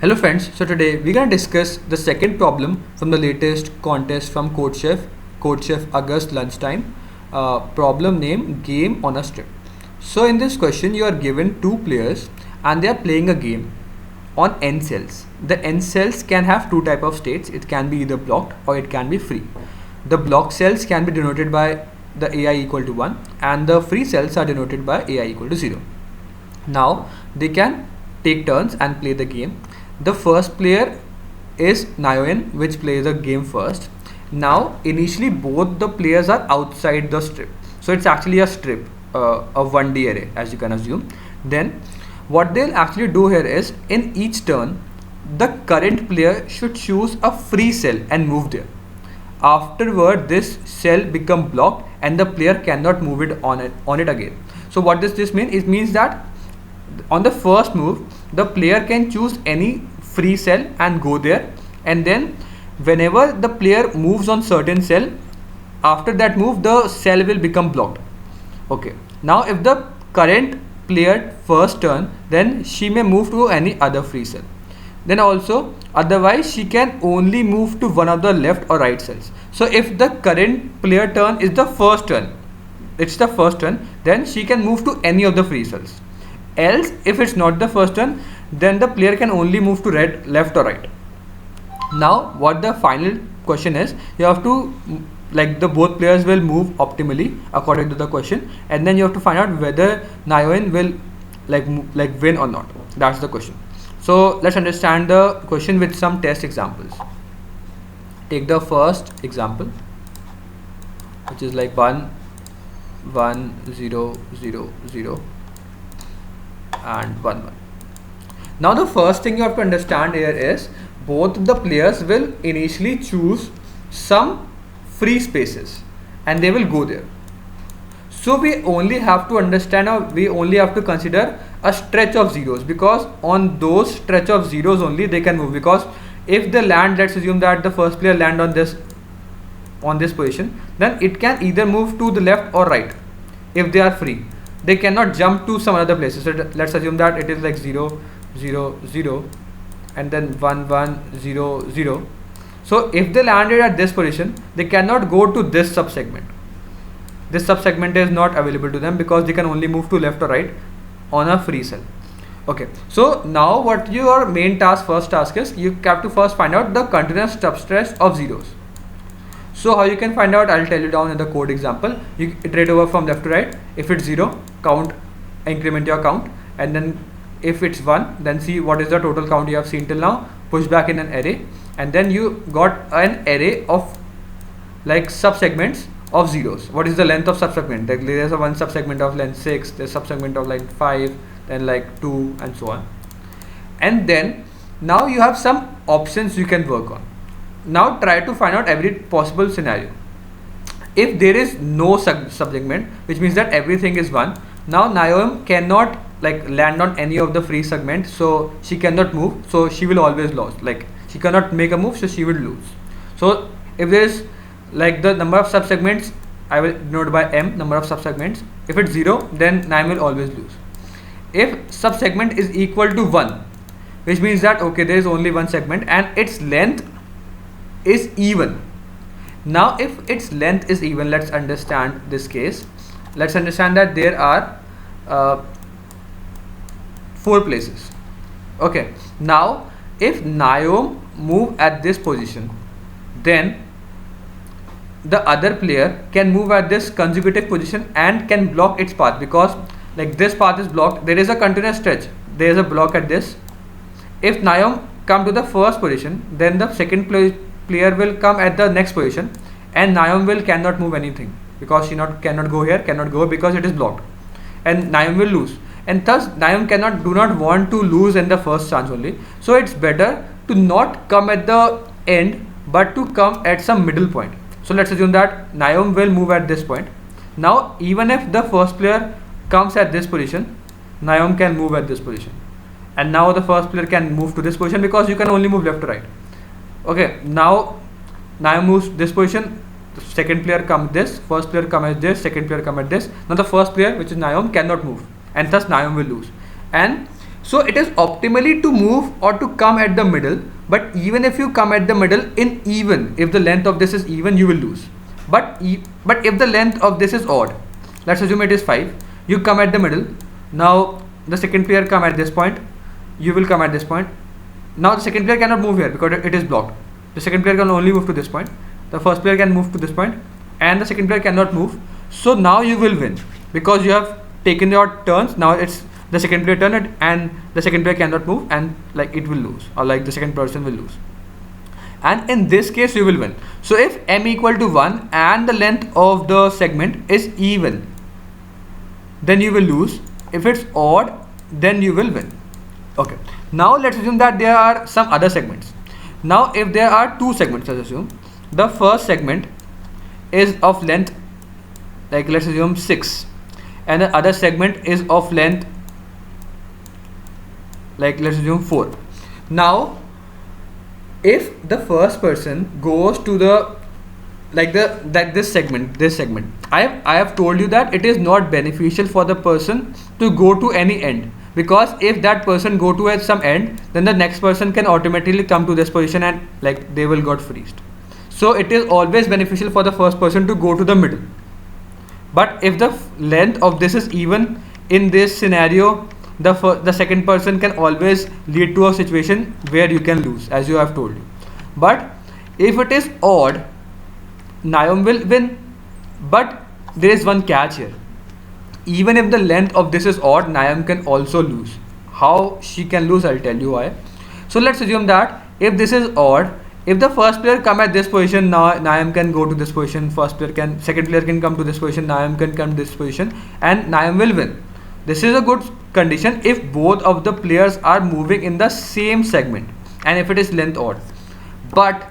Hello friends, so today we're going to discuss the second problem from the latest contest from CodeChef August lunchtime. Problem name Game on a Strip. So in this question you are given two players and they are playing a game on n cells. The n cells can have two type of states. It can be either blocked or it can be free. The blocked cells can be denoted by the AI equal to 1 and the free cells are denoted by AI equal to 0. Now they can take turns and play the game. The first player is Nayoen, which plays the game first. Now initially both the players are outside the strip, so it's actually a strip, a 1D array as you can assume. Then what they'll actually do here is in each turn the current player should choose a free cell and move there. Afterward this cell become blocked and the player cannot move it on it again. So what does this mean? It means that on the first move the player can choose any free cell and go there, and then whenever the player moves on certain cell, after that move the cell will become blocked. Okay, now if the current player first turn, then she may move to any other free cell. Then also otherwise she can only move to one of the left or right cells. So if the current player turn is the first turn, then she can move to any of the free cells. Else if it's not the first turn, then the player can only move to left or right. Now what the final question is, you have to the both players will move optimally according to the question, and then you have to find out whether Nayoen will win or not. That's the question. So let's understand the question with some test examples. Take the first example, which is like 1 1 0 0 0 and 1 1. Now the first thing you have to understand here is both the players will initially choose some free spaces and they will go there. So we only have to understand, or we only have to consider a stretch of zeros, because on those stretch of zeros only they can move. Because if they land, let's assume that the first player land on this position, then it can either move to the left or right if they are free. They cannot jump to some other places. So let's assume that it is like 0 0 0 and then 1 1 0 0. So if they landed at this position, they cannot go to this subsegment. This subsegment is not available to them because they can only move to left or right on a free cell. Okay, so now what your first task is, you have to first find out the continuous substretch of zeros. So how you can find out, I'll tell you down in the code example. You iterate over from left to right. If it's 0, increment your count, and then if it's 1, then see what is the total count you have seen till now, push back in an array, and then you got an array of subsegments of zeros. What is the length of subsegment? There's a one subsegment of length 6, there's subsegment of length 5, then 2 and so on. And then now you have some options you can work on. Now try to find out every possible scenario. If there is no subsegment, which means that everything is 1, now Nayoem cannot land on any of the free segments, so she cannot move, so she will always lose. She cannot make a move, so she will lose. So if there is the number of subsegments, I will denote by m, number of subsegments. If it's 0, then Nayoem will always lose. If subsegment is equal to 1, which means that okay, there is only one segment and its length is even. Now if its length is even, let's understand this case. Let's understand that there are 4 places. Okay, now if Nayoem move at this position, then the other player can move at this consecutive position and can block its path, because this path is blocked. There is a continuous stretch, there is a block at this. If Nayoem come to the first position, then the second player will come at the next position and Nayoem cannot move anything, because she cannot go here, cannot go, because it is blocked, and Nayoem will lose. And thus Nayoem do not want to lose in the first chance only. So it's better to not come at the end but to come at some middle point. So let's assume that Nayoem will move at this point. Now even if the first player comes at this position, Nayoem can move at this position, and now the first player can move to this position, because you can only move left to right. Okay, now Nayoem moves this position, the second player come this, first player come at this, second player come at this. Now the first player, which is Nayoem, cannot move, and thus Nayoem will lose. And So it is optimally to move or to come at the middle, but even if you come at the middle in even, if the length of this is even, you will lose. But if the length of this is odd, let's assume it is 5, you come at the middle. Now the second player come at this point, you will come at this point. Now the second player cannot move here because it is blocked. The second player can only move to this point. The first player can move to this point, and the second player cannot move. So now you will win because you have taken your turns. Now it's the second player turn, and the second player cannot move, and like it will lose, or like the second person will lose. And in this case you will win. So if m equal to 1 and the length of the segment is even, then you will lose. If it's odd, then you will win. Okay, now let's assume that there are some other segments. Now if there are two segments, let's assume the first segment is of length, like let's assume 6, and the other segment is of length, like let's assume 4. Now if the first person goes to the this segment, I have told you that it is not beneficial for the person to go to any end, because if that person go to some end, then the next person can automatically come to this position and like they will got freezed. So it is always beneficial for the first person to go to the middle. But if the length of this is even, in this scenario the second person can always lead to a situation where you can lose, as you have told you. But if it is odd, Naeem will win. But there is one catch here. Even if the length of this is odd, Naeem can also lose. How she can lose, I'll tell you why. So let's assume that if this is odd, if the first player come at this position, now Naeem can go to this position, second player can come to this position, Naeem can come to this position, and Naeem will win. This is a good condition if both of the players are moving in the same segment and if it is length odd. But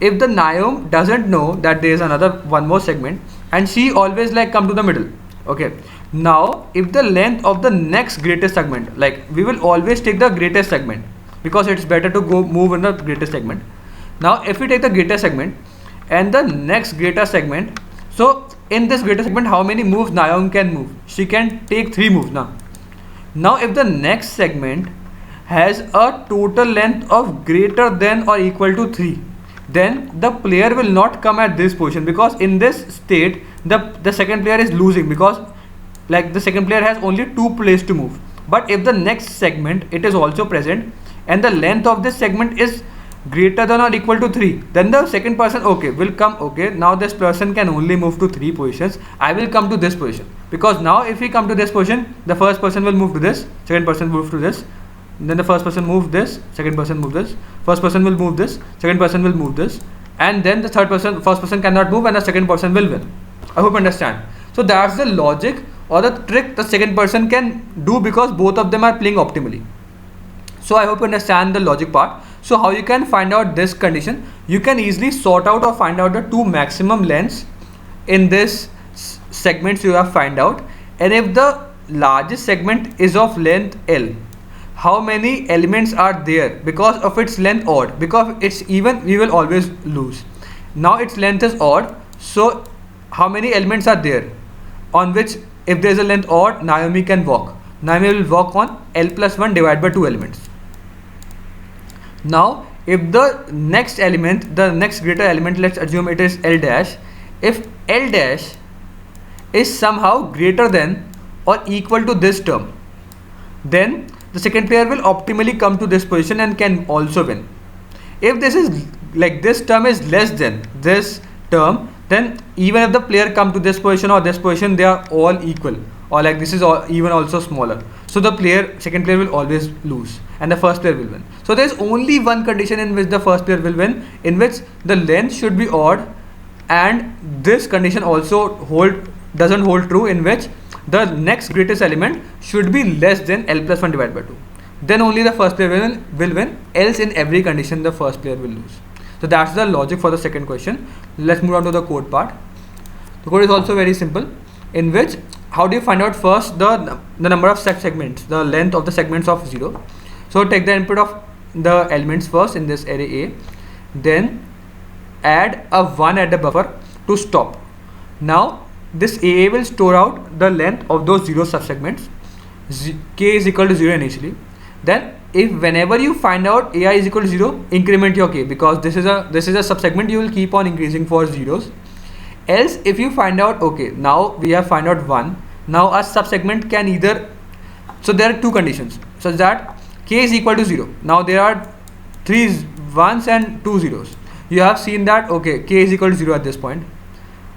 if the Naeem doesn't know that there is one more segment, and she always like come to the middle. Okay, now if the length of the next greatest segment, like we will always take the greatest segment because it's better to go move in the greatest segment. Now if we take the greatest segment and the next greater segment, so in this greater segment how many moves Naeem can move? She can take 3 moves now. Now if the next segment has a total length of greater than or equal to 3, then the player will not come at this position, because in this state the second player is losing, because like the second player has only 2 places to move. But if the next segment it is also present and the length of this segment is greater than or equal to 3, then the second person will come. Okay, now this person can only move to 3 positions, I will come to this position, because now if we come to this position, the first person will move to this, second person move to this, then the first person move this, second person move this, first person will move this, second person will move this, and then the first person cannot move and the second person will win. I hope you understand. So that's the logic or the trick the second person can do, because both of them are playing optimally. So I hope you understand the logic part. So how you can find out this condition? You can easily sort out or find out the 2 maximum lengths in this segments you have find out, and if the largest segment is of length L, how many elements are there? Because of its length odd, because it's even, we will always lose. Now its length is odd, so how many elements are there on which if there is a length odd, Naomi can walk? Naomi will walk on L plus 1 divided by 2 elements. Now if the next element, the next greater element, let's assume it is L dash, if L dash is somehow greater than or equal to this term, then the second player will optimally come to this position and can also win. If this is like this term is less than this term, then even if the player come to this position or this position, they are all equal, or like this is all even also smaller. So the second player will always lose and the first player will win. So there is only one condition in which the first player will win, in which the length should be odd, and this condition also doesn't hold true, in which the next greatest element should be less than L plus 1 divided by 2. Then only the first player will win, else in every condition the first player will lose. So that's the logic for the second question. Let's move on to the code part. The code is also very simple, in which how do you find out first the number of segments, the length of the segments of 0. So take the input of the elements first in this array A, then add a 1 at the buffer to stop. Now this AA will store out the length of those 0 subsegments. K is equal to 0 initially. then if whenever you find out ai is equal to 0, increment your k, because this is a subsegment you will keep on increasing for zeros. Else if you find out, okay, now we have find out 1, now a subsegment can either, so there are two conditions such that k is equal to 0. Now there are 3 1s and 2 zeros. You have seen that, okay, k is equal to 0 at this point,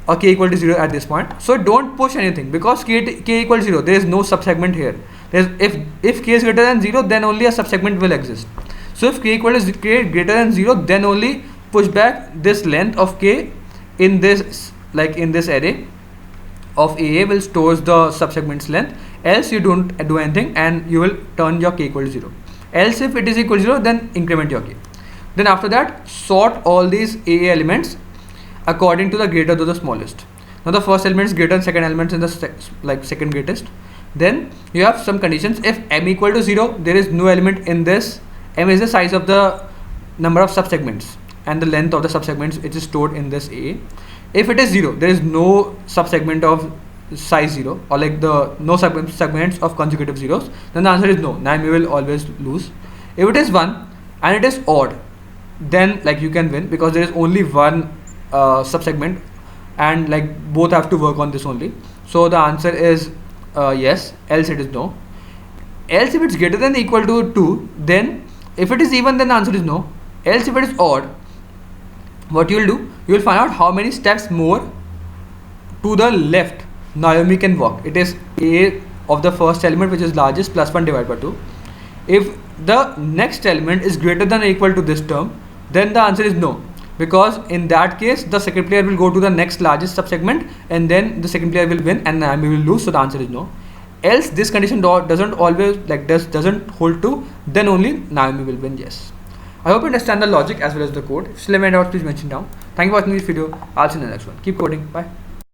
or k equal to 0 at this point. So don't push anything, because k equal to 0, there is no subsegment here. If k is greater than 0, then only a subsegment will exist. So if k equal to k greater than 0, then only push back this length of k in this, like in this array of AA will stores the subsegment's length. Else you don't do anything and you will turn your k equal to 0. Else if it is equal to 0, then increment your k. Then after that, sort all these AA elements according to the greater to the smallest. Now the first element is greater than second element in the second greatest. Then you have some conditions. If m equal to 0, there is no element in this. M is the size of the number of subsegments and the length of the subsegments which is stored in this AA. If it is 0, there is no subsegment of size 0, or like the no segments of consecutive zeros, then the answer is no. Now you will always lose. If it is 1 and it is odd, then like you can win, because there is only one subsegment and like both have to work on this only. So the answer is yes, else it is no. Else if it's greater than or equal to 2, then if it is even, then the answer is no. Else if it is odd, what you will do, you will find out how many steps more to the left Naomi can walk. It is a of the first element which is largest plus 1 divided by 2. If the next element is greater than or equal to this term, then the answer is no, because in that case the second player will go to the next largest subsegment and then the second player will win and Naomi will lose, so the answer is no. Else this condition doesn't always doesn't hold true, then only Naomi will win. Yes. I hope you understand the logic as well as the code. If you still have any doubts, please mention down. Thank you for watching this video. I'll see you in the next one. Keep coding. Bye.